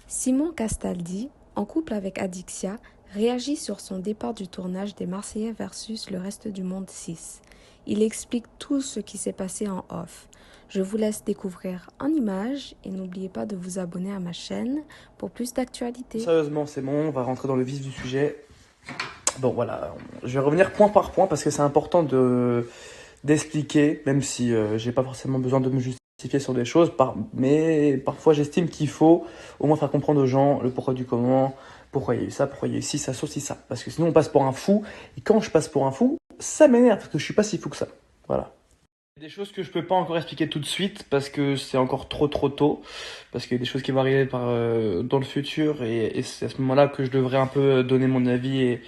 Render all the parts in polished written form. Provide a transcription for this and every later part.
Simon Castaldi, en couple avec Adixia, réagit sur son départ du tournage des Marseillais versus le reste du monde 6. Il explique tout ce qui s'est passé en off. Je vous laisse découvrir en images et n'oubliez pas de vous abonner à ma chaîne pour plus d'actualités. Sérieusement, c'est bon, on va rentrer dans le vif du sujet. Bon voilà, je vais revenir point par point parce que c'est important d'expliquer, même si j'ai pas forcément besoin de me justifier sur des choses, mais parfois j'estime qu'il faut au moins faire comprendre aux gens le pourquoi du comment, pourquoi il y a eu ça, pourquoi il y a eu ci, ça, ci, ça. Parce que sinon on passe pour un fou, et quand je passe pour un fou, ça m'énerve parce que je suis pas si fou que ça. Voilà. Il y a des choses que je peux pas encore expliquer tout de suite parce que c'est encore trop tôt, parce qu'il y a des choses qui vont arriver dans le futur et c'est à ce moment-là que je devrais un peu donner mon avis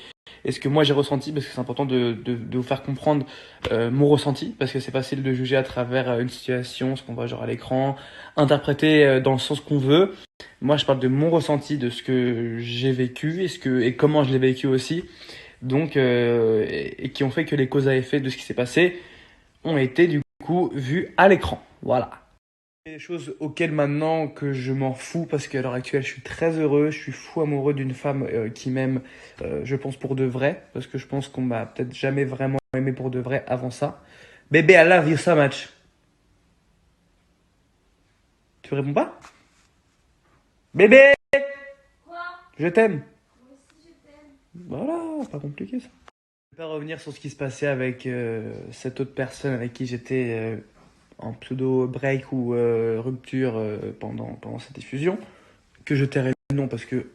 et ce que moi j'ai ressenti, parce que c'est important de vous faire comprendre mon ressenti, parce que c'est facile de juger à travers une situation, ce qu'on voit genre à l'écran, interpréter dans le sens qu'on veut. Moi je parle de mon ressenti, de ce que j'ai vécu et comment je l'ai vécu aussi, donc et qui ont fait que les causes à effet de ce qui s'est passé ont été du coup vues à l'écran. Voilà. Il y a des choses auxquelles maintenant que je m'en fous parce qu'à l'heure actuelle je suis très heureux, je suis fou amoureux d'une femme qui m'aime, je pense pour de vrai, parce que je pense qu'on m'a peut-être jamais vraiment aimé pour de vrai avant ça. Bébé, I love you so much. Tu réponds pas? Bébé, Quoi? je t'aime. Moi aussi je t'aime. Voilà, c'est pas compliqué ça. Je vais pas revenir sur ce qui se passait avec cette autre personne avec qui j'étais en pseudo break ou rupture pendant cette diffusion, que je tairai le nom parce que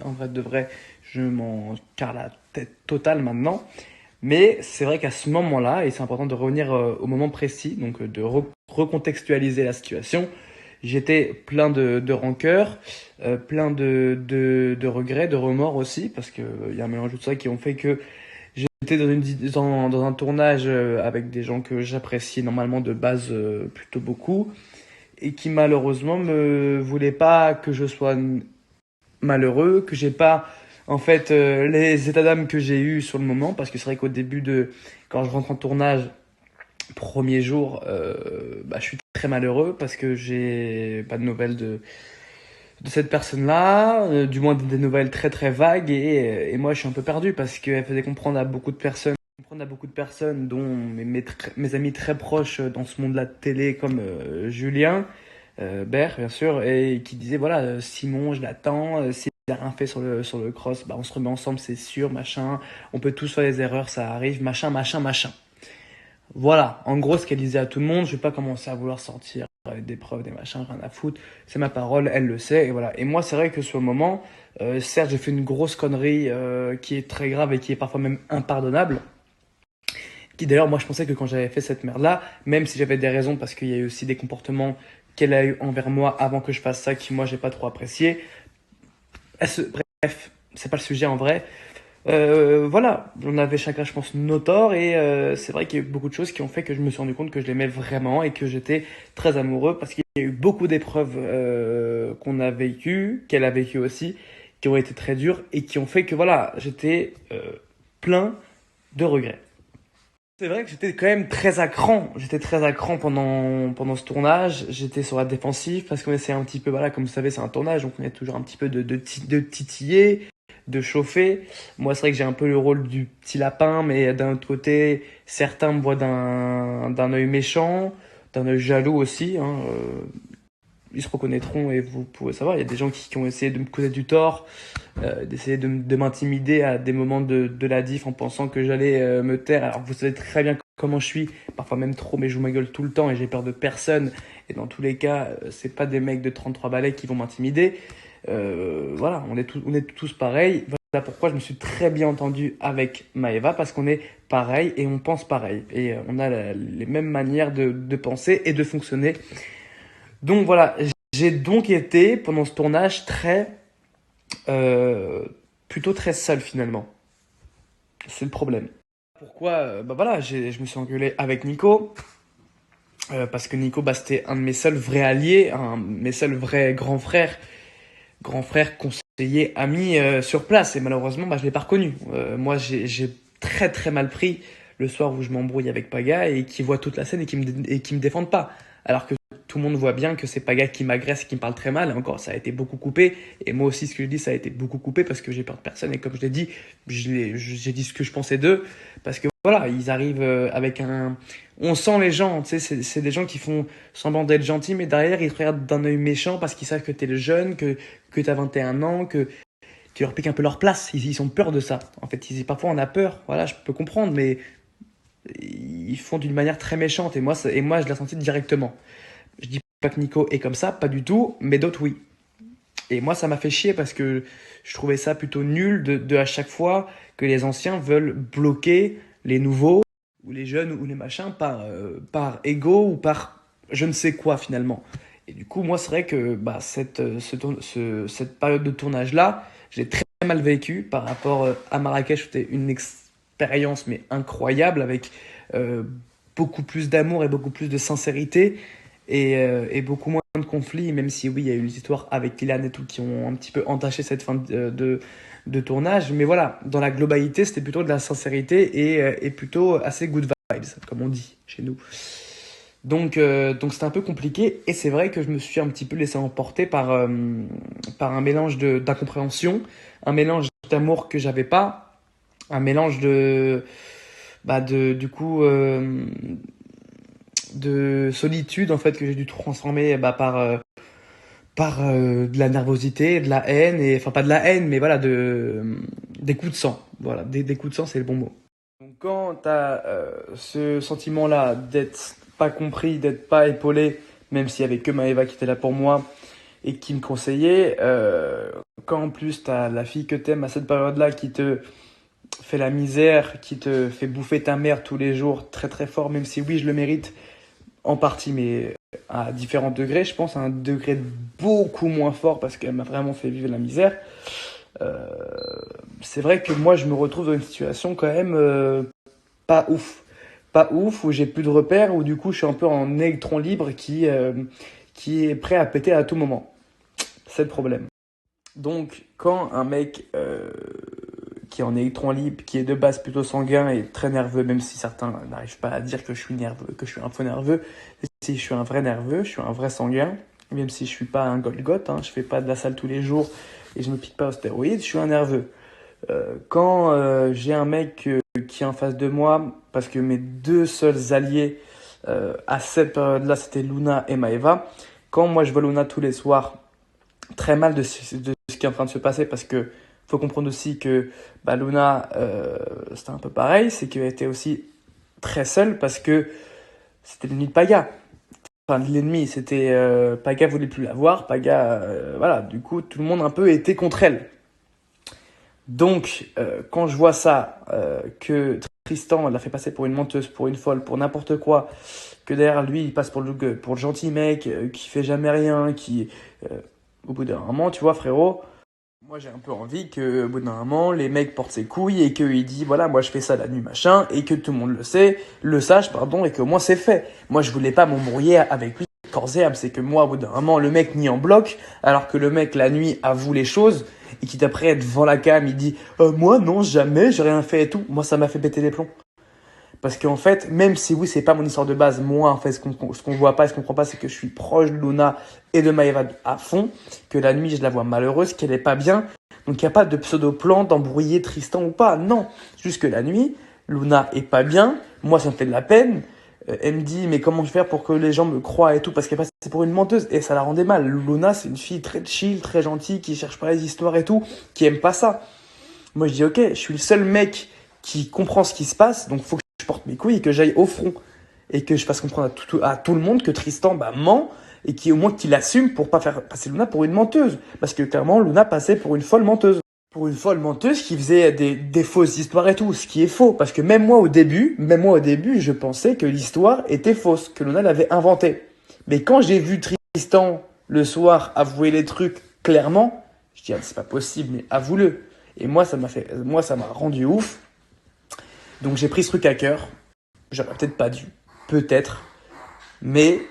en vrai de vrai je m'en carre la tête totale maintenant, mais c'est vrai qu'à ce moment-là, et c'est important de revenir au moment précis, donc de recontextualiser la situation, j'étais plein de rancœur, plein de regrets, de remords aussi, parce qu'il y a un mélange de tout ça qui ont fait que j'étais dans un tournage avec des gens que j'appréciais normalement de base plutôt beaucoup et qui malheureusement me voulaient pas que je sois malheureux, que j'ai pas en fait les états d'âme que j'ai eu sur le moment, parce que c'est vrai qu'au début quand je rentre en tournage, premier jour, je suis très malheureux parce que j'ai pas de nouvelles de cette personne-là, du moins des nouvelles très très vagues, et moi je suis un peu perdu parce qu'elle faisait comprendre à beaucoup de personnes, dont mes amis très proches dans ce monde-là de télé, comme Julien Bert bien sûr, et qui disait voilà, Simon je l'attends, s'il a rien fait sur le cross, on se remet ensemble c'est sûr, machin, on peut tous faire des erreurs, ça arrive, machin machin machin. Voilà, en gros, ce qu'elle disait à tout le monde. Je vais pas commencer à vouloir sortir des preuves, des machins, rien à foutre. C'est ma parole, elle le sait, et voilà. Et moi, c'est vrai que sur le moment, certes, j'ai fait une grosse connerie qui est très grave et qui est parfois même impardonnable. Qui d'ailleurs, moi, je pensais que quand j'avais fait cette merde-là, même si j'avais des raisons, parce qu'il y a eu aussi des comportements qu'elle a eu envers moi avant que je fasse ça, qui moi, j'ai pas trop apprécié. Bref, c'est pas le sujet en vrai. Voilà, on avait chacun, je pense, nos torts, et c'est vrai qu'il y a eu beaucoup de choses qui ont fait que je me suis rendu compte que je l'aimais vraiment et que j'étais très amoureux, parce qu'il y a eu beaucoup d'épreuves qu'on a vécues, qu'elle a vécues aussi, qui ont été très dures et qui ont fait que voilà, j'étais plein de regrets. C'est vrai que j'étais quand même très à cran. J'étais très à cran pendant ce tournage. J'étais sur la défensive parce qu'on essaie un petit peu, voilà, comme vous savez, c'est un tournage, donc on est toujours un petit peu de titiller, de chauffer. Moi, c'est vrai que j'ai un peu le rôle du petit lapin, mais d'un autre côté, certains me voient d'un œil méchant, d'un œil jaloux aussi, hein. Ils se reconnaîtront et vous pouvez savoir, il y a des gens qui ont essayé de me causer du tort, d'essayer de m'intimider à des moments de la diff en pensant que j'allais me taire. Alors vous savez très bien comment je suis, parfois même trop, mais je joue ma gueule tout le temps et j'ai peur de personne. Et dans tous les cas, c'est pas des mecs de 33 balais qui vont m'intimider. Voilà, on est tous pareils. Voilà pourquoi je me suis très bien entendu avec Maëva, parce qu'on est pareil et on pense pareil. Et on a les mêmes manières de penser et de fonctionner. Donc voilà, j'ai donc été pendant ce tournage plutôt très seul finalement. C'est le problème. Pourquoi voilà, je me suis engueulé avec Nico, parce que Nico, c'était un de mes seuls vrais alliés, un de mes seuls vrais grands frères, conseiller, ami sur place. Et malheureusement, je l'ai pas reconnu. Moi, j'ai très très mal pris le soir où je m'embrouille avec Paga et qui voient toute la scène et qui me défendent pas. Alors que tout le monde voit bien que c'est Paga qui m'agresse et qui me parle très mal. Et encore, ça a été beaucoup coupé. Et moi aussi, ce que je dis, ça a été beaucoup coupé parce que j'ai peur de personne. Et comme je l'ai dit, j'ai dit ce que je pensais d'eux. Parce que voilà, ils arrivent avec un. On sent les gens, tu sais, c'est des gens qui font semblant d'être gentils, mais derrière, ils te regardent d'un œil méchant parce qu'ils savent que t'es le jeune, que t'as 21 ans, que tu leur piques un peu leur place. Ils ont peur de ça. En fait, parfois, on a peur. Voilà, je peux comprendre, mais ils font d'une manière très méchante. Et moi, je l'ai senti directement. Je dis pas que Nico est comme ça, pas du tout, mais d'autres, oui. Et moi, ça m'a fait chier parce que je trouvais ça plutôt nul de à chaque fois que les anciens veulent bloquer les nouveaux, ou les jeunes, ou les machins, par ego ou par je ne sais quoi finalement. Et du coup, moi, c'est vrai que bah, cette période de tournage-là, j'ai très mal vécu par rapport à Marrakech. C'était une expérience mais incroyable avec euh, beaucoup plus d'amour et beaucoup plus de sincérité et beaucoup moins de conflits, même si oui, il y a eu les histoires avec Kylian et tout qui ont un petit peu entaché cette fin de tournage. Mais voilà, dans la globalité, c'était plutôt de la sincérité et plutôt assez good vibes, comme on dit chez nous. Donc c'était un peu compliqué et c'est vrai que je me suis un petit peu laissé emporter par un mélange d'incompréhension, un mélange d'amour que j'avais pas, un mélange du coup, de solitude en fait que j'ai dû transformer par de la nervosité, de la haine et enfin pas de la haine mais voilà des coups de sang. Voilà, des coups de sang c'est le bon mot. Donc quand tu as ce sentiment-là d'être pas compris, d'être pas épaulé, même s'il y avait que Maëva qui était là pour moi et qui me conseillait, quand en plus tu as la fille que t'aimes à cette période-là qui te fait la misère, qui te fait bouffer ta mère tous les jours très très fort, même si oui je le mérite en partie, mais à différents degrés, je pense à un degré beaucoup moins fort parce qu'elle m'a vraiment fait vivre la misère. Euh, c'est vrai que moi je me retrouve dans une situation quand même pas ouf. Pas ouf, où j'ai plus de repères, où du coup je suis un peu en électron libre qui est prêt à péter à tout moment. C'est le problème. Donc quand un mec qui est en électron libre, qui est de base plutôt sanguin et très nerveux, même si certains n'arrivent pas à dire que je suis nerveux, que je suis un faux nerveux, si je suis un vrai nerveux, je suis un vrai sanguin, même si je suis pas un Golgoth, hein, je fais pas de la salle tous les jours et je me pique pas aux stéroïdes, je suis un nerveux. Quand j'ai un mec qui est en face de moi, parce que mes deux seuls alliés à cette période-là, c'était Luna et Maeva. Quand moi je vois Luna tous les soirs, très mal de ce qui est en train de se passer, parce que faut comprendre aussi que bah, Luna, c'était un peu pareil, c'est qu'elle était aussi très seule parce que c'était l'ennemi de Paga. Enfin, l'ennemi, c'était Paga voulait plus la voir, Paga, voilà, du coup, tout le monde un peu était contre elle. Donc, quand je vois ça, que Tristan l'a fait passer pour une menteuse, pour une folle, pour n'importe quoi, que derrière lui, il passe pour le gentil mec, qui fait jamais rien, euh, au bout d'un moment, tu vois, frérot, moi j'ai un peu envie que, au bout d'un moment, les mecs portent ses couilles et qu'il dit, voilà, moi je fais ça la nuit, machin, et que tout le monde le sache, pardon, et qu'au moins c'est fait. Moi je voulais pas m'embrouiller avec lui, corps et âme, c'est que moi, au bout d'un moment, le mec nie en bloc, alors que le mec, la nuit, avoue les choses, et qui d'après devant la cam, il dit, moi non, jamais, j'ai rien fait et tout. Moi ça m'a fait péter les plombs. Parce qu'en fait, même si oui, c'est pas mon histoire de base, moi, en fait, ce qu'on voit pas et ce qu'on comprend pas, c'est que je suis proche de Luna et de Maëva à fond, que la nuit, je la vois malheureuse, qu'elle est pas bien. Donc, il n'y a pas de pseudo-plan d'embrouiller Tristan ou pas. Non. Juste que la nuit, Luna est pas bien. Moi, ça me fait de la peine. Elle me dit, mais comment je vais faire pour que les gens me croient et tout, parce qu'elle passe pour une menteuse. Et ça la rendait mal. Luna, c'est une fille très chill, très gentille, qui cherche pas les histoires et tout, qui aime pas ça. Moi, je dis, ok, je suis le seul mec qui comprend ce qui se passe, donc faut que je porte mes couilles et que j'aille au front. Et que je fasse comprendre à tout le monde que Tristan bah, ment et au moins qu'il assume pour pas faire passer Luna pour une menteuse. Parce que clairement, Luna passait pour une folle menteuse. Pour une folle menteuse qui faisait des fausses histoires et tout, ce qui est faux. Parce que même moi au début, je pensais que l'histoire était fausse, que Luna l'avait inventée. Mais quand j'ai vu Tristan le soir avouer les trucs clairement, je dis, ah, c'est pas possible, mais avoue-le. Et moi, ça m'a rendu ouf. Donc j'ai pris ce truc à cœur. J'aurais peut-être pas dû, peut-être, mais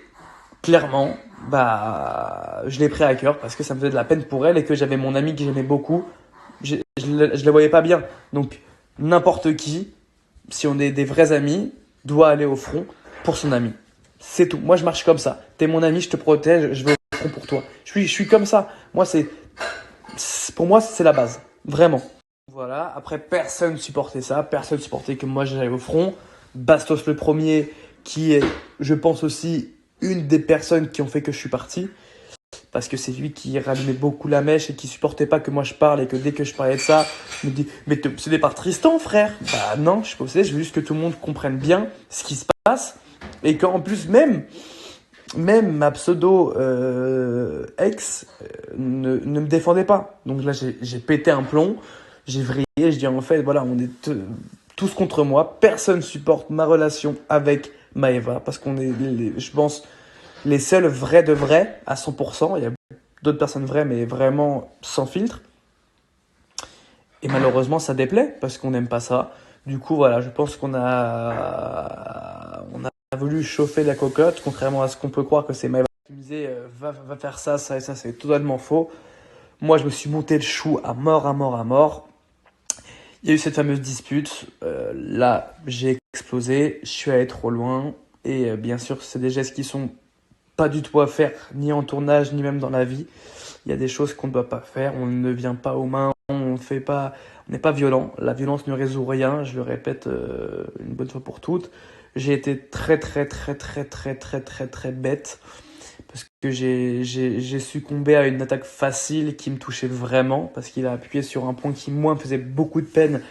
clairement, bah, je l'ai pris à cœur parce que ça me faisait de la peine pour elle et que j'avais mon ami que j'aimais beaucoup. Je la voyais pas bien. Donc n'importe qui, si on est des vrais amis, doit aller au front pour son ami. C'est tout. Moi, je marche comme ça. T'es mon ami, je te protège, je vais au front pour toi. Je suis comme ça. Moi, pour moi, c'est la base. Vraiment. Voilà. Après, personne supportait ça. Personne supportait que moi, j'aille au front. Bastos le premier, qui est, je pense aussi, une des personnes qui ont fait que je suis parti. Parce que c'est lui qui rallumait beaucoup la mèche et qui supportait pas que moi je parle et que dès que je parlais de ça, il me dit mais t'es obsédé par Tristan, frère. Bah non, je suis pas obsédé, je veux juste que tout le monde comprenne bien ce qui se passe et qu'en plus même ma pseudo ex ne me défendait pas. Donc là j'ai pété un plomb, j'ai vrillé, je dis en fait voilà, on est tous contre moi, personne supporte ma relation avec Maëva parce qu'on est je pense les seuls vrais de vrais à 100%. Il y a d'autres personnes vraies, mais vraiment sans filtre. Et malheureusement, ça déplaît parce qu'on n'aime pas ça. Du coup, voilà, je pense on a voulu chauffer la cocotte, contrairement à ce qu'on peut croire que c'est Maëva qui me disait va faire ça, ça et ça, c'est totalement faux. Moi, je me suis monté le chou à mort, à mort, à mort. Il y a eu cette fameuse dispute. Là, j'ai explosé, je suis allé trop loin. Et bien sûr, c'est des gestes qui sont pas du tout à faire, ni en tournage, ni même dans la vie. Il y a des choses qu'on ne doit pas faire, on ne vient pas aux mains, on fait pas, on n'est pas violent. La violence ne résout rien, je le répète une bonne fois pour toutes. J'ai été très très très très très très très très bête parce que j'ai succombé à une attaque facile qui me touchait vraiment parce qu'il a appuyé sur un point qui moi me faisait beaucoup de peine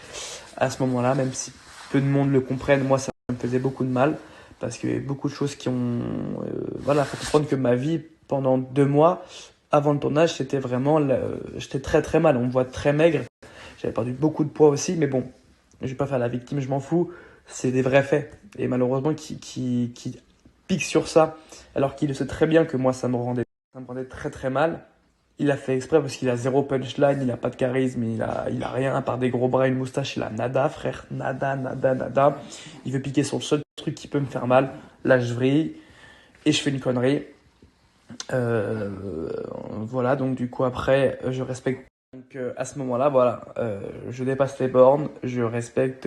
à ce moment-là, même si peu de monde le comprenne, moi ça me faisait beaucoup de mal parce qu'il y a beaucoup de choses qui ont... voilà, il faut comprendre que ma vie, pendant 2 mois, avant le tournage, c'était vraiment... j'étais très très mal, on me voit très maigre. J'avais perdu beaucoup de poids aussi, mais bon, je vais pas faire la victime, je m'en fous. C'est des vrais faits. Et malheureusement, qui pique sur ça, alors qu'il sait très bien que moi, ça me rendait très très mal. Il a fait exprès parce qu'il a zéro punchline, il a pas de charisme, il a rien à part des gros bras et une moustache, il a nada, frère, nada, nada, nada. Il veut piquer sur le seul truc qui peut me faire mal. Là, je vrille et je fais une connerie. Euh, voilà, donc du coup, après, je respecte. Donc à ce moment-là, voilà, je dépasse les bornes, je respecte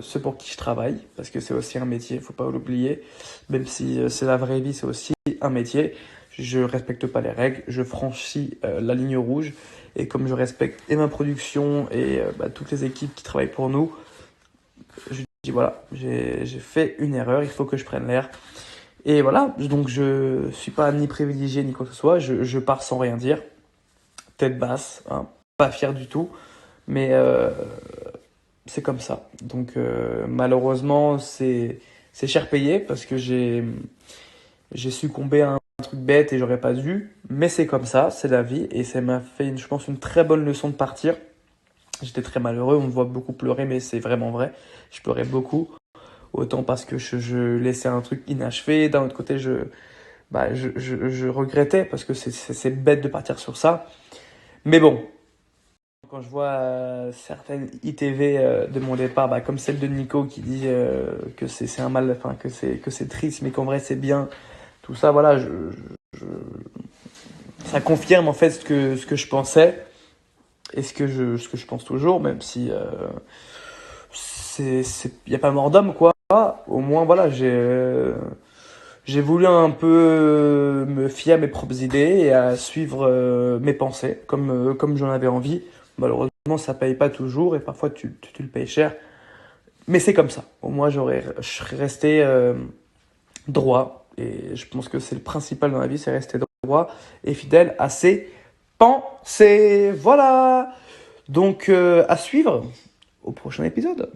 ceux pour qui je travaille, parce que c'est aussi un métier, faut pas l'oublier. Même si c'est la vraie vie, c'est aussi un métier. Je respecte pas les règles, je franchis la ligne rouge. Et comme je respecte et ma production et toutes les équipes qui travaillent pour nous, je dis voilà, j'ai fait une erreur, il faut que je prenne l'air. Et voilà, donc je suis pas ni privilégié ni quoi que ce soit, je pars sans rien dire, tête basse, hein, pas fier du tout, mais c'est comme ça. Donc malheureusement, c'est cher payé parce que j'ai succombé à un truc bête et j'aurais pas dû, mais c'est comme ça, c'est la vie et ça m'a fait, je pense, une très bonne leçon de partir. J'étais très malheureux, on me voit beaucoup pleurer, mais c'est vraiment vrai. Je pleurais beaucoup, autant parce que je laissais un truc inachevé, d'un autre côté, je regrettais parce que c'est bête de partir sur ça. Mais bon, quand je vois certaines ITV de mon départ, comme celle de Nico qui dit que c'est un mal, enfin que c'est triste, mais qu'en vrai c'est bien, tout ça, voilà, je- ça confirme en fait ce que je pensais et ce que je pense toujours, même si y a pas mort d'homme quoi. Au moins voilà, j'ai voulu un peu me fier à mes propres idées et à suivre mes pensées comme j'en avais envie. Malheureusement, ça paye pas toujours et parfois tu le payes cher. Mais c'est comme ça. Au moins, je serais resté droit. Et je pense que c'est le principal dans la vie, c'est rester droit et fidèle à ses pensées. Voilà. Donc, à suivre au prochain épisode.